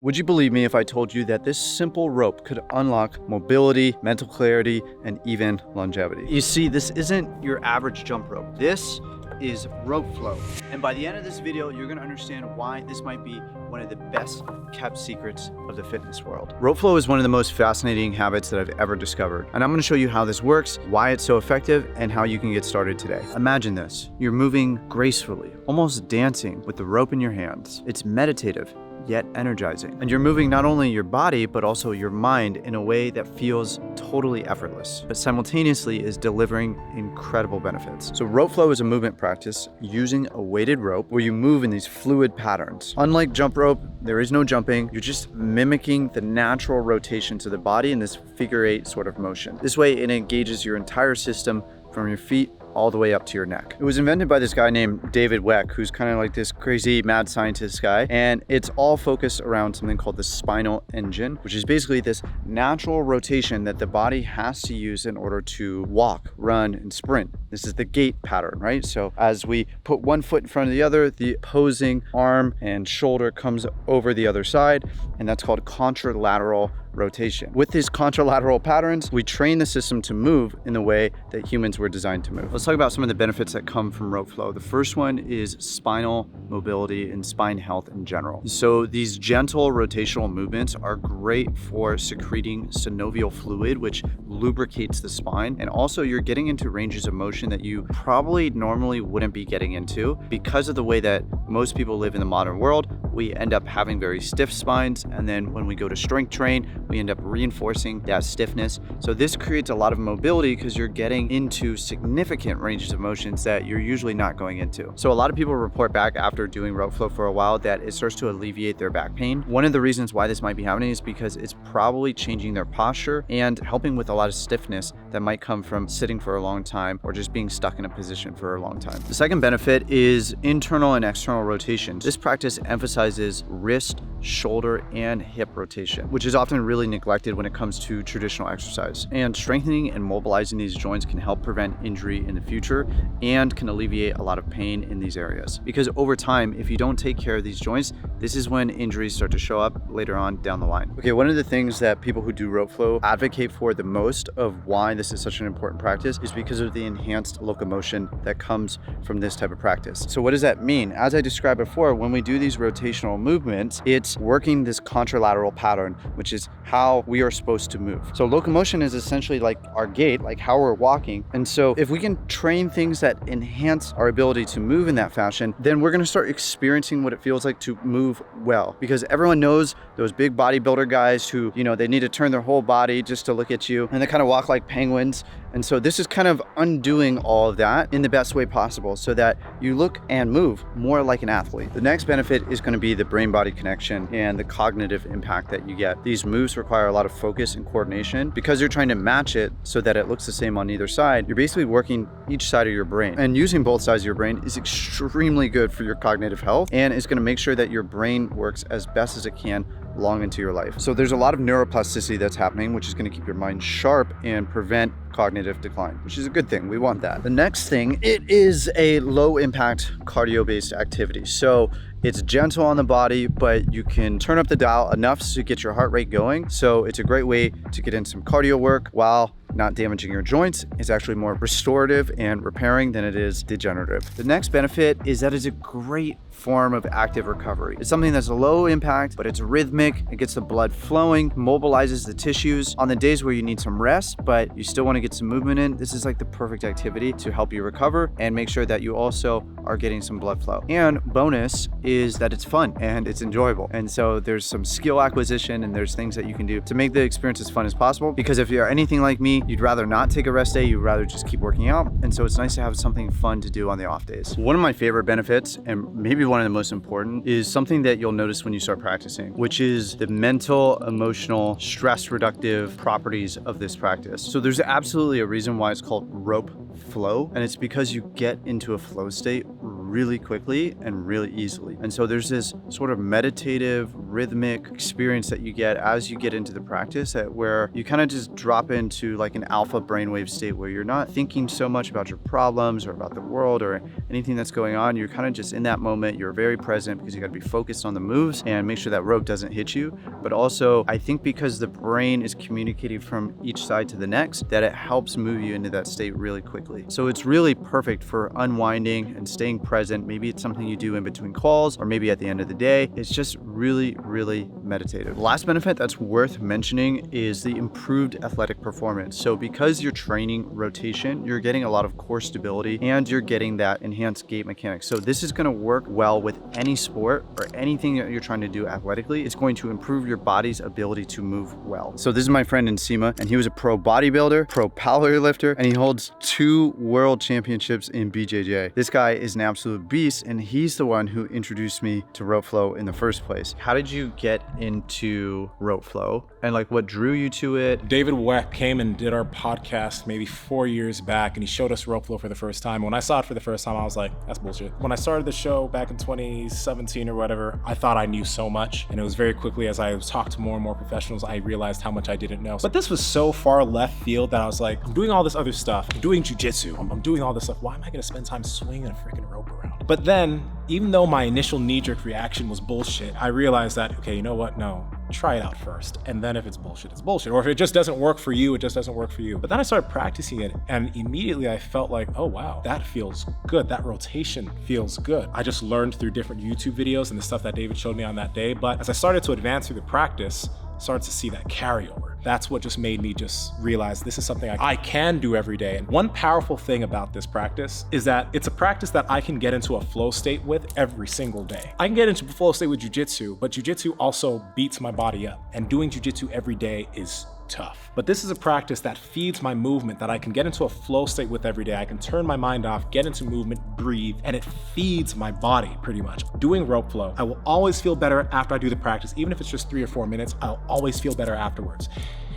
Would you believe me if I told you that this simple rope could unlock mobility, mental clarity, and even longevity? You see, this isn't your average jump rope. This is rope flow. And by the end of this video, you're gonna understand why this might be one of the best kept secrets of the fitness world. Rope flow is one of the most fascinating habits that I've ever discovered. And I'm gonna show you how this works, why it's so effective, and how you can get started today. Imagine this, you're moving gracefully, almost dancing with the rope in your hands. It's meditative, yet energizing. And you're moving not only your body, but also your mind in a way that feels totally effortless, but simultaneously is delivering incredible benefits. So rope flow is a movement practice using a weighted rope where you move in these fluid patterns. Unlike jump rope, there is no jumping. You're just mimicking the natural rotations of the body in this figure eight sort of motion. This way it engages your entire system from your feet all the way up to your neck. It was invented by this guy named David Weck, who's kind of like this crazy mad scientist guy. And it's all focused around something called the spinal engine, which is basically this natural rotation that the body has to use in order to walk, run, and sprint. This is the gait pattern, right? So as we put one foot in front of the other, the opposing arm and shoulder comes over the other side, and that's called contralateral rotation. With these contralateral patterns, we train the system to move in the way that humans were designed to move. Let's talk about some of the benefits that come from rope flow. The first one is spinal mobility and spine health in general. So these gentle rotational movements are great for secreting synovial fluid, which lubricates the spine. And also you're getting into ranges of motion that you probably normally wouldn't be getting into. Because of the way that most people live in the modern world, we end up having very stiff spines. And then when we go to strength train, we end up reinforcing that stiffness. So this creates a lot of mobility because you're getting into significant ranges of motions that you're usually not going into. So a lot of people report back after doing rope flow for a while that it starts to alleviate their back pain. One of the reasons why this might be happening is because it's probably changing their posture and helping with a lot of stiffness that might come from sitting for a long time or just being stuck in a position for a long time. The second benefit is internal and external rotations. This practice emphasizes wrist, shoulder, and hip rotation, which is often really neglected when it comes to traditional exercise. And strengthening and mobilizing these joints can help prevent injury in the future and can alleviate a lot of pain in these areas. Because over time, if you don't take care of these joints, this is when injuries start to show up later on down the line. Okay, one of the things that people who do rope flow advocate for the most of why this is such an important practice is because of the enhanced locomotion that comes from this type of practice. So what does that mean? As I described before, when we do these rotational movements, it's working this contralateral pattern, which is how we are supposed to move. So locomotion is essentially like our gait, like how we're walking. And so if we can train things that enhance our ability to move in that fashion, then we're gonna start experiencing what it feels like to move well. Because everyone knows those big bodybuilder guys who, they need to turn their whole body just to look at you, and they kind of walk like penguins. And so this is kind of undoing all of that in the best way possible so that you look and move more like an athlete. The next benefit is going to be the brain-body connection and the cognitive impact that you get. These moves require a lot of focus and coordination. Because you're trying to match it so that it looks the same on either side, you're basically working each side of your brain. And using both sides of your brain is extremely good for your cognitive health and is going to make sure that your brain works as best as it can long into your life. So there's a lot of neuroplasticity that's happening, which is going to keep your mind sharp and prevent cognitive decline, which is a good thing. We want that. The next thing, it is a low impact cardio-based activity. So it's gentle on the body, but you can turn up the dial enough to get your heart rate going. So it's a great way to get in some cardio work while not damaging your joints. It's actually more restorative and repairing than it is degenerative. The next benefit is that it's a great form of active recovery. It's something that's low impact, but it's rhythmic. It gets the blood flowing, mobilizes the tissues. On the days where you need some rest, but you still want to get some movement in, this is like the perfect activity to help you recover and make sure that you also are getting some blood flow. And bonus is that it's fun and it's enjoyable. And so there's some skill acquisition and there's things that you can do to make the experience as fun as possible. Because if you're anything like me, you'd rather not take a rest day, you'd rather just keep working out. And so it's nice to have something fun to do on the off days. One of my favorite benefits, and maybe one of the most important, is something that you'll notice when you start practicing, which is the mental, emotional, stress reductive properties of this practice. So there's absolutely a reason why it's called rope flow, and it's because you get into a flow state really quickly and really easily. And so there's this sort of meditative, rhythmic experience that you get as you get into the practice where you kind of just drop into like an alpha brainwave state where you're not thinking so much about your problems or about the world or anything that's going on. You're kind of just in that moment. You're very present because you got to be focused on the moves and make sure that rope doesn't hit you. But also, I think because the brain is communicating from each side to the next, that it helps move you into that state really quickly. So it's really perfect for unwinding and staying present. Maybe it's something you do in between calls or maybe at the end of the day. It's just really, really meditative. The last benefit that's worth mentioning is the improved athletic performance. So because you're training rotation, you're getting a lot of core stability and you're getting that enhanced gait mechanics. So this is going to work well with any sport or anything that you're trying to do athletically. It's going to improve your body's ability to move well. So this is my friend 𝘂𝘂𝘬, and he was a pro bodybuilder, pro power lifter, and he holds 2 world championships in BJJ. This guy is an absolute beast, and he's the one who introduced me to rope flow in the first place. How did you get into rope flow, and like what drew you to it? David Weck came and did our podcast maybe 4 years back, and he showed us rope flow for the first time. When I saw it for the first time, I was like, that's bullshit. When I started the show back in 2017 or whatever, I thought I knew so much, and it was very quickly as I talked to more and more professionals, I realized how much I didn't know. But this was so far left field that I was like, I'm doing all this other stuff. I'm doing jujitsu. I'm doing all this stuff. Why am I gonna spend time swinging a freaking rope around? But then, even though my initial knee-jerk reaction was bullshit, I realized that, okay, you know what? No, try it out first. And then if it's bullshit, it's bullshit. Or if it just doesn't work for you, it just doesn't work for you. But then I started practicing it, and immediately I felt like, oh wow, that feels good. That rotation feels good. I just learned through different YouTube videos and the stuff that David showed me on that day. But as I started to advance through the practice, I started to see that carryover. That's what just made me just realize this is something I can do every day. And one powerful thing about this practice is that it's a practice that I can get into a flow state with every single day. I can get into a flow state with jujitsu, but jujitsu also beats my body up. And doing jujitsu every day is tough. But this is a practice that feeds my movement, that I can get into a flow state with every day. I can turn my mind off, get into movement, breathe, and it feeds my body pretty much. Doing rope flow, I will always feel better after I do the practice. Even if it's just 3 or 4 minutes, I'll always feel better afterwards.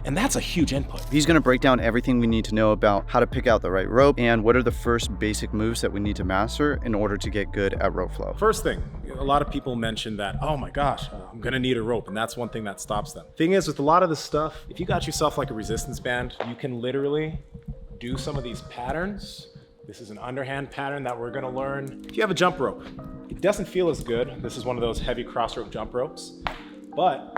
And that's a huge input. He's gonna break down everything we need to know about how to pick out the right rope and what are the first basic moves that we need to master in order to get good at rope flow. First thing, a lot of people mention that, oh my gosh, I'm gonna need a rope, and that's one thing that stops them. Thing is, with a lot of this stuff, if you got yourself like a resistance band, you can literally do some of these patterns. This is an underhand pattern that we're gonna learn. If you have a jump rope, it doesn't feel as good. This is one of those heavy cross rope jump ropes, but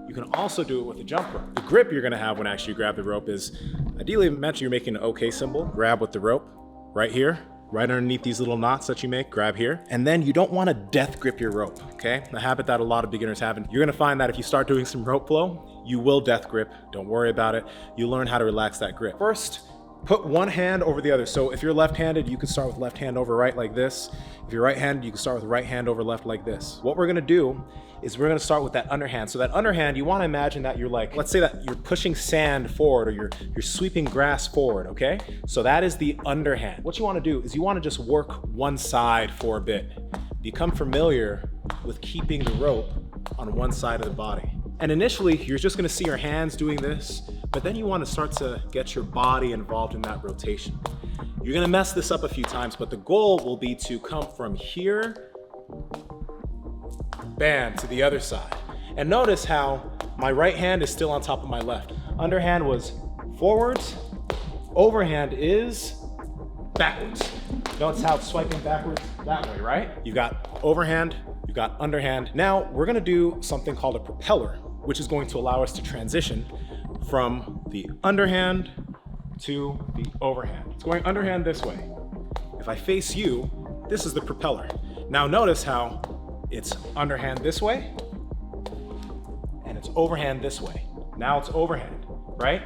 you can also do it with a jump rope. The grip you're gonna have when actually you grab the rope is, ideally imagine you're making an OK symbol, grab with the rope right here, right underneath these little knots that you make, grab here. And then you don't wanna death grip your rope, okay? A habit that a lot of beginners have. And you're gonna find that if you start doing some rope flow, you will death grip, don't worry about it. You learn how to relax that grip. First, put one hand over the other. So if you're left-handed, you can start with left hand over right like this. If you're right-handed, you can start with right hand over left like this. What we're gonna do is we're gonna start with that underhand. So that underhand, you wanna imagine that you're like, let's say that you're pushing sand forward or you're sweeping grass forward, okay? So that is the underhand. What you wanna do is you wanna just work one side for a bit. Become familiar with keeping the rope on one side of the body. And initially, you're just gonna see your hands doing this, but then you wanna start to get your body involved in that rotation. You're gonna mess this up a few times, but the goal will be to come from here, bam, to the other side. And notice how my right hand is still on top of my left. Underhand was forwards, overhand is backwards. Notice how it's swiping backwards that way, right? You've got overhand, you've got underhand. Now we're gonna do something called a propeller, which is going to allow us to transition from the underhand to the overhand. It's going underhand this way. If I face you, this is the propeller. Now notice how it's underhand this way, and it's overhand this way. Now it's overhand, right?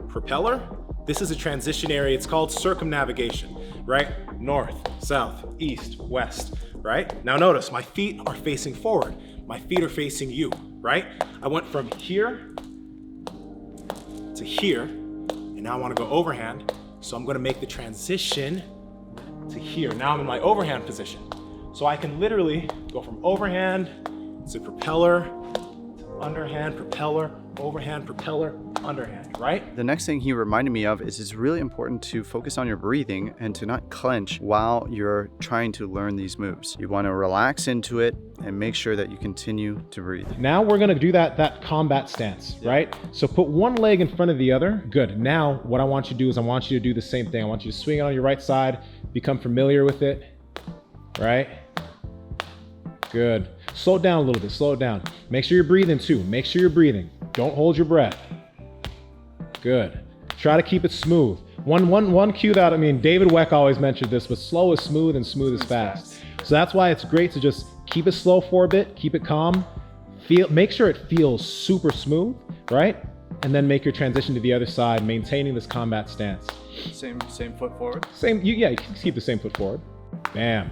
Propeller, this is a transition area. It's called circumnavigation, right? North, south, east, west, right? Now notice my feet are facing forward. My feet are facing you, right? I went from here to here, and now I wanna go overhand. So I'm gonna make the transition to here. Now I'm in my overhand position. So I can literally go from overhand to propeller, to underhand, propeller, overhand, propeller, underhand, right? The next thing he reminded me of is it's really important to focus on your breathing and to not clench while you're trying to learn these moves. You want to relax into it and make sure that you continue to breathe. Now we're gonna do that combat stance, right? So put one leg in front of the other. Good. Now what I want you to do is I want you to do the same thing. I want you to swing it on your right side, become familiar with it, right? Good. Slow it down a little bit, slow it down. Make sure you're breathing too. Make sure you're breathing. Don't hold your breath. Good. Try to keep it smooth. One cue that, David Weck always mentioned this, but slow is smooth and smooth is fast. So that's why it's great to just keep it slow for a bit, keep it calm, make sure it feels super smooth, right? And then make your transition to the other side, maintaining this combat stance. Same foot forward? You can keep the same foot forward. Bam.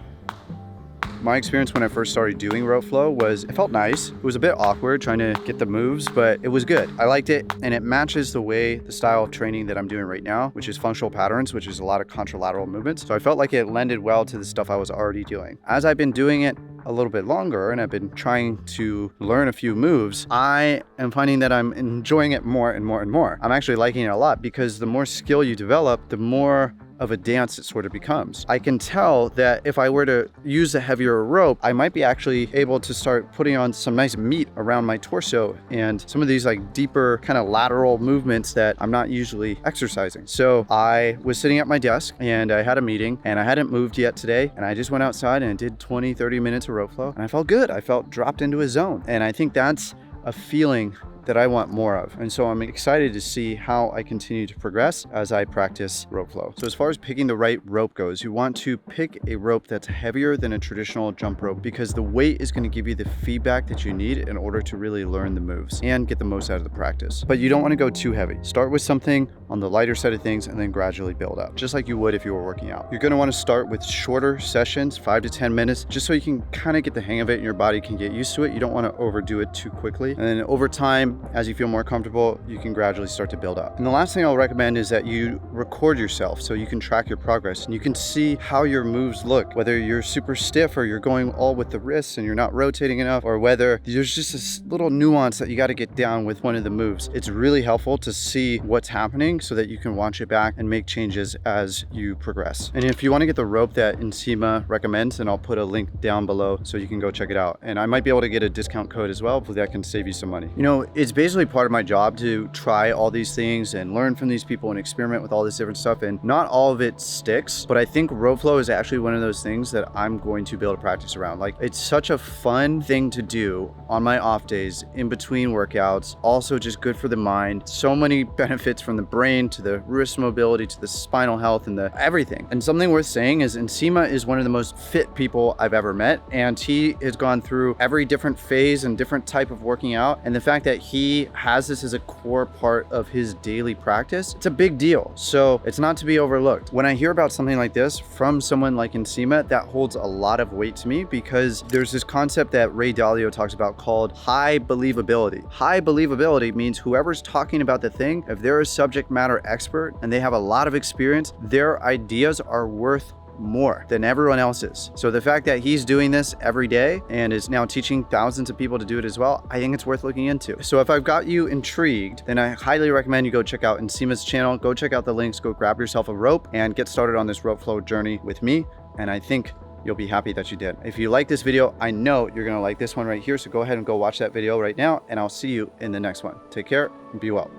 My experience when I first started doing rope flow was, it felt nice. It was a bit awkward trying to get the moves, but it was good. I liked it, and it matches the style of training that I'm doing right now, which is functional patterns, which is a lot of contralateral movements. So I felt like it lended well to the stuff I was already doing. As I've been doing it a little bit longer and I've been trying to learn a few moves, I am finding that I'm enjoying it more and more and more. I'm actually liking it a lot because the more skill you develop, the more of a dance it sort of becomes. I can tell that if I were to use a heavier rope, I might be actually able to start putting on some nice meat around my torso and some of these like deeper kind of lateral movements that I'm not usually exercising. So I was sitting at my desk and I had a meeting and I hadn't moved yet today, and I just went outside and did 20-30 minutes of rope flow, and I felt good. I felt dropped into a zone, and I think that's a feeling that I want more of. And so I'm excited to see how I continue to progress as I practice rope flow. So as far as picking the right rope goes, you want to pick a rope that's heavier than a traditional jump rope, because the weight is going to give you the feedback that you need in order to really learn the moves and get the most out of the practice. But you don't want to go too heavy. Start with something on the lighter side of things and then gradually build up, just like you would if you were working out. You're going to want to start with shorter sessions, 5 to 10 minutes, just so you can kind of get the hang of it and your body can get used to it. You don't want to overdo it too quickly. And then over time, as you feel more comfortable, you can gradually start to build up. And the last thing I'll recommend is that you record yourself so you can track your progress and you can see how your moves look, whether you're super stiff or you're going all with the wrists and you're not rotating enough, or whether there's just this little nuance that you got to get down with one of the moves. It's really helpful to see what's happening so that you can watch it back and make changes as you progress. And if you want to get the rope that 𝘋𝘂𝐴 recommends, then I'll put a link down below so you can go check it out. And I might be able to get a discount code as well. Hopefully that can save you some money. You know, it's basically part of my job to try all these things and learn from these people and experiment with all this different stuff, and not all of it sticks, but I think rope flow is actually one of those things that I'm going to be able to practice around. Like, it's such a fun thing to do on my off days in between workouts, also just good for the mind. So many benefits, from the brain to the wrist mobility to the spinal health and the everything. And something worth saying is 𝘋𝘂𝐴 is one of the most fit people I've ever met, and he has gone through every different phase and different type of working out, and the fact that he has this as a core part of his daily practice, it's a big deal. So it's not to be overlooked. When I hear about something like this from someone like 𝘋𝘂𝐴, that holds a lot of weight to me, because there's this concept that Ray Dalio talks about called high believability. High believability means whoever's talking about the thing, if they're a subject matter expert and they have a lot of experience, their ideas are worth more than everyone else's. So the fact that he's doing this every day and is now teaching thousands of people to do it as well, I think it's worth looking into. So if I've got you intrigued, then I highly recommend you go check out 𝘋𝘂𝐴's channel, go check out the links, go grab yourself a rope and get started on this rope flow journey with me. And I think you'll be happy that you did. If you like this video, I know you're gonna like this one right here. So go ahead and go watch that video right now, and I'll see you in the next one. Take care and be well.